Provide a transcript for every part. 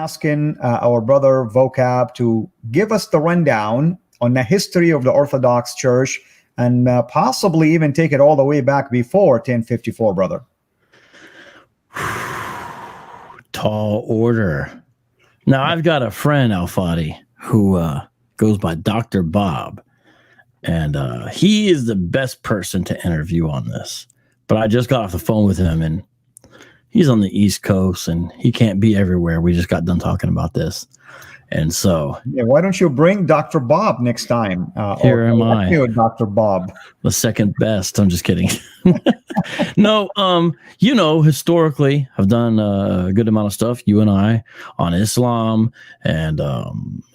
asking our brother Vocab to give us the rundown on the history of the Orthodox Church and possibly even take it all the way back before 1054, brother. Tall order. Now, I've got a friend, Fadi, who goes by Dr. Bob, and he is the best person to interview on this. But I just got off the phone with him, and he's on the East Coast, and he can't be everywhere. We just got done talking about this. And so, yeah, why don't you bring Dr. Bob next time? Here am I, Dr. Bob, the second best. I'm just kidding. No, historically, I've done a good amount of stuff, you and I, on Islam and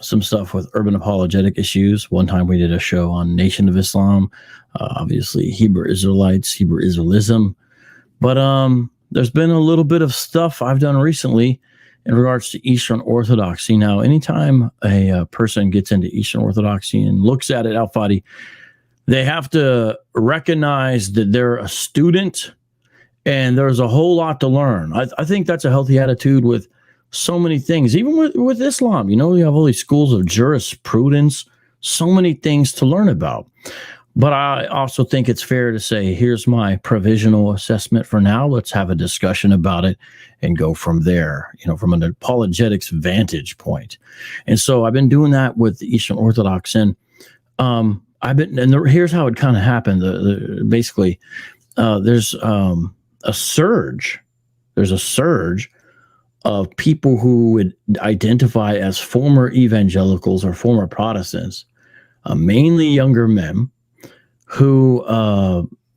some stuff with urban apologetic issues. One time we did a show on Nation of Islam, obviously Hebrew Israelites, Hebrew Israelism. But there's been a little bit of stuff I've done recently in regards to Eastern Orthodoxy. Now, anytime a person gets into Eastern Orthodoxy and looks at it, Fadi, they have to recognize that they're a student and there's a whole lot to learn. I think that's a healthy attitude with so many things, even with Islam. You have all these schools of jurisprudence, so many things to learn about. But I also think it's fair to say, here's my provisional assessment for now. Let's have a discussion about it and go from there, from an apologetics vantage point. And so I've been doing that with the Eastern Orthodox. And here's how it kind of happened. Basically, there's a surge. There's a surge of people who would identify as former evangelicals or former Protestants, mainly younger men, who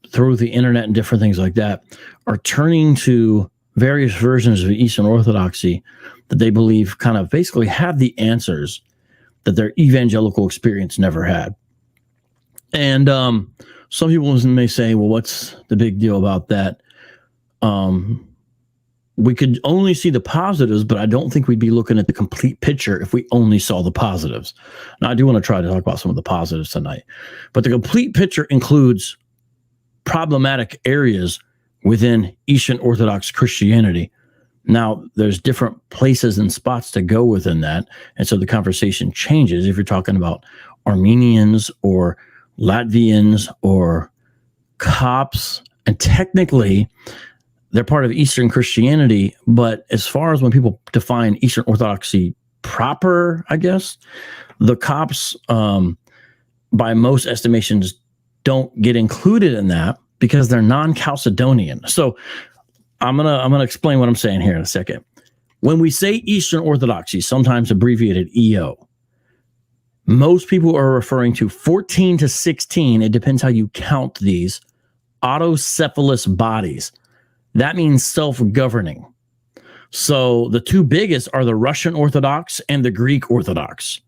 through the internet and different things like that are turning to various versions of Eastern Orthodoxy that they believe kind of basically have the answers that their evangelical experience never had. And some people may say, well, what's the big deal about that? We could only see the positives, but I don't think we'd be looking at the complete picture if we only saw the positives. Now, I do want to try to talk about some of the positives tonight, but the complete picture includes problematic areas within Eastern Orthodox Christianity. Now, there's different places and spots to go within that, and so the conversation changes if you're talking about Armenians or Latvians or Copts, and technically they're part of Eastern Christianity, but as far as when people define Eastern Orthodoxy proper, I guess, the Copts, by most estimations, don't get included in that because they're non-Chalcedonian. So I'm gonna explain what I'm saying here in a second. When we say Eastern Orthodoxy, sometimes abbreviated EO, most people are referring to 14 to 16, it depends how you count these, autocephalous bodies. That means self-governing. So the two biggest are the Russian Orthodox and the Greek Orthodox.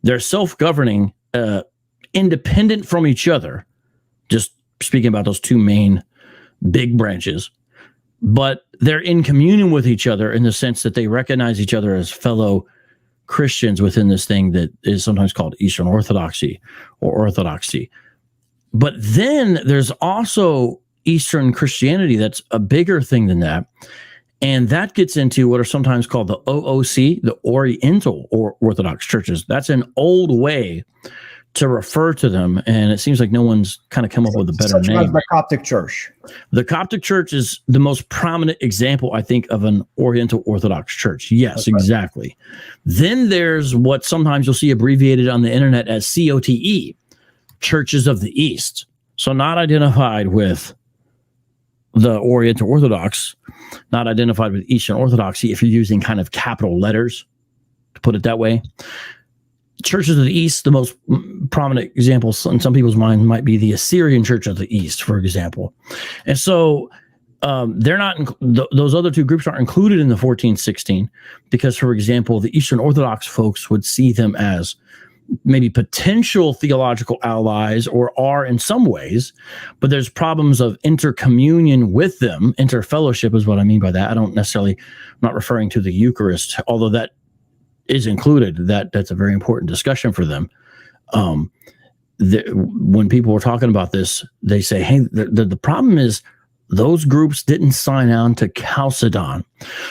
They're self-governing, independent from each other, just speaking about those two main big branches. But they're in communion with each other in the sense that they recognize each other as fellow Christians within this thing that is sometimes called Eastern Orthodoxy or Orthodoxy. But then there's also Eastern Christianity that's a bigger thing than that. And that gets into what are sometimes called the OOC, the Oriental Orthodox churches. That's an old way to refer to them. And it seems like no one's kind of come up with a better name. Like the Coptic Church. The Coptic Church is the most prominent example, I think, of an Oriental Orthodox church. Yes, okay. Exactly. Then there's what sometimes you'll see abbreviated on the internet as COTE, Churches of the East. So not identified with the Oriental Orthodox, not identified with Eastern Orthodoxy, if you're using kind of capital letters, to put it that way. Churches of the East, the most prominent examples in some people's mind might be the Assyrian Church of the East, for example. And so they're not, those other two groups aren't included in the 1416 because, for example, the Eastern Orthodox folks would see them as maybe potential theological allies, or are in some ways, but there's problems of intercommunion with them. Interfellowship is what I mean by that. I don't necessarily, I'm not referring to the Eucharist, although that is included. That's a very important discussion for them. When people were talking about this, they say, hey, the problem is those groups didn't sign on to Chalcedon.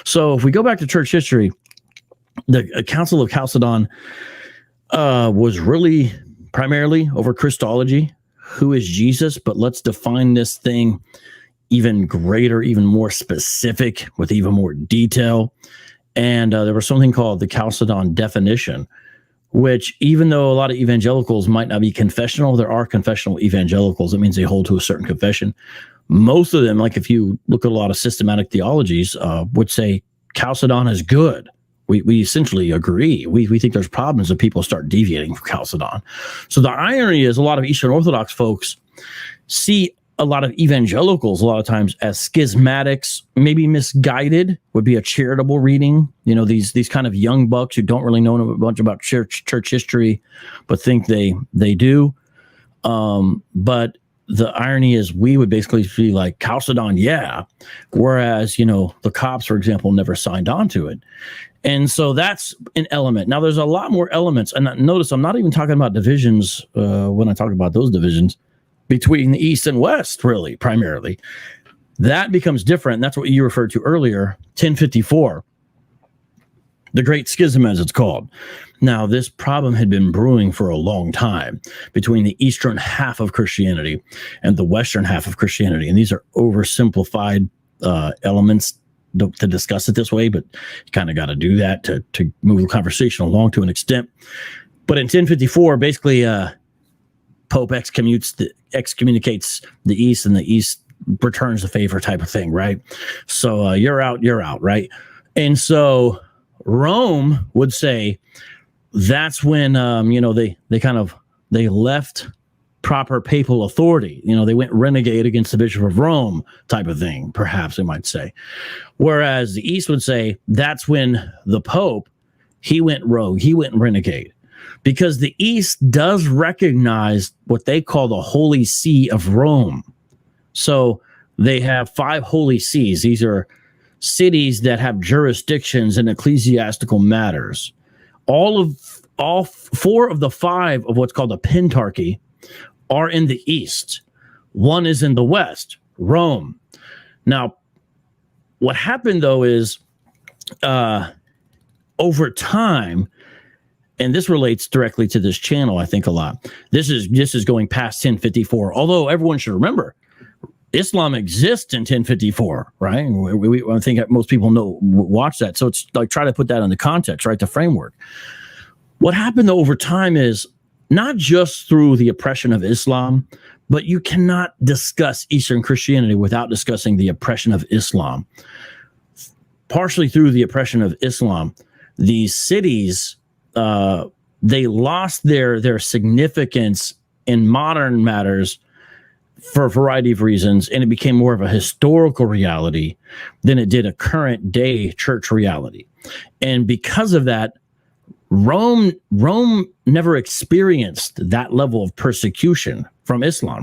So if we go back to church history, The Council of Chalcedon was really primarily over Christology. Who is Jesus? But let's define this thing even greater, even more specific, with even more detail. And there was something called the Chalcedon definition, which, even though a lot of evangelicals might not be confessional, there are confessional evangelicals. It means they hold to a certain confession. Most of them, like if you look at a lot of systematic theologies, would say Chalcedon is good. We essentially agree. We think there's problems if people start deviating from Chalcedon. So the irony is a lot of Eastern Orthodox folks see a lot of evangelicals a lot of times as schismatics, maybe misguided, would be a charitable reading. You know, these kind of young bucks who don't really know a bunch about church history, but think they do. But the irony is we would basically be like, Chalcedon, yeah. Whereas, you know, the Copts, for example, never signed on to it. And so that's an element. Now, there's a lot more elements. And notice I'm not even talking about divisions when I talk about those divisions between the East and West, really, primarily. That becomes different. That's what you referred to earlier, 1054, the Great Schism, as it's called. Now, this problem had been brewing for a long time between the eastern half of Christianity and the western half of Christianity. And these are oversimplified elements to discuss it this way, but you kind of got to do that to move the conversation along to an extent. But in 1054, basically, Pope excommunicates the East, and the East returns the favor, type of thing, right? So you're out, right? And so Rome would say that's when they left proper papal authority. You know, they went renegade against the Bishop of Rome, type of thing, perhaps they might say. Whereas the East would say that's when the Pope, he went rogue, he went renegade. Because the East does recognize what they call the Holy See of Rome. So they have 5 Holy Sees. These are cities that have jurisdictions in ecclesiastical matters. All 4 of the 5 of what's called a pentarchy are in the East. 1 is in the West, Rome. Now, what happened, though, is over time, and this relates directly to this channel, I think, a lot. This is going past 1054. Although everyone should remember, Islam exists in 1054, right? I think most people watch that. So it's like, try to put that in the context, right? The framework. What happened over time is not just through the oppression of Islam, but you cannot discuss Eastern Christianity without discussing the oppression of Islam. Partially through the oppression of Islam, these cities, they lost their significance in modern matters for a variety of reasons, and it became more of a historical reality than it did a current day church reality. And because of that, Rome never experienced that level of persecution from Islam.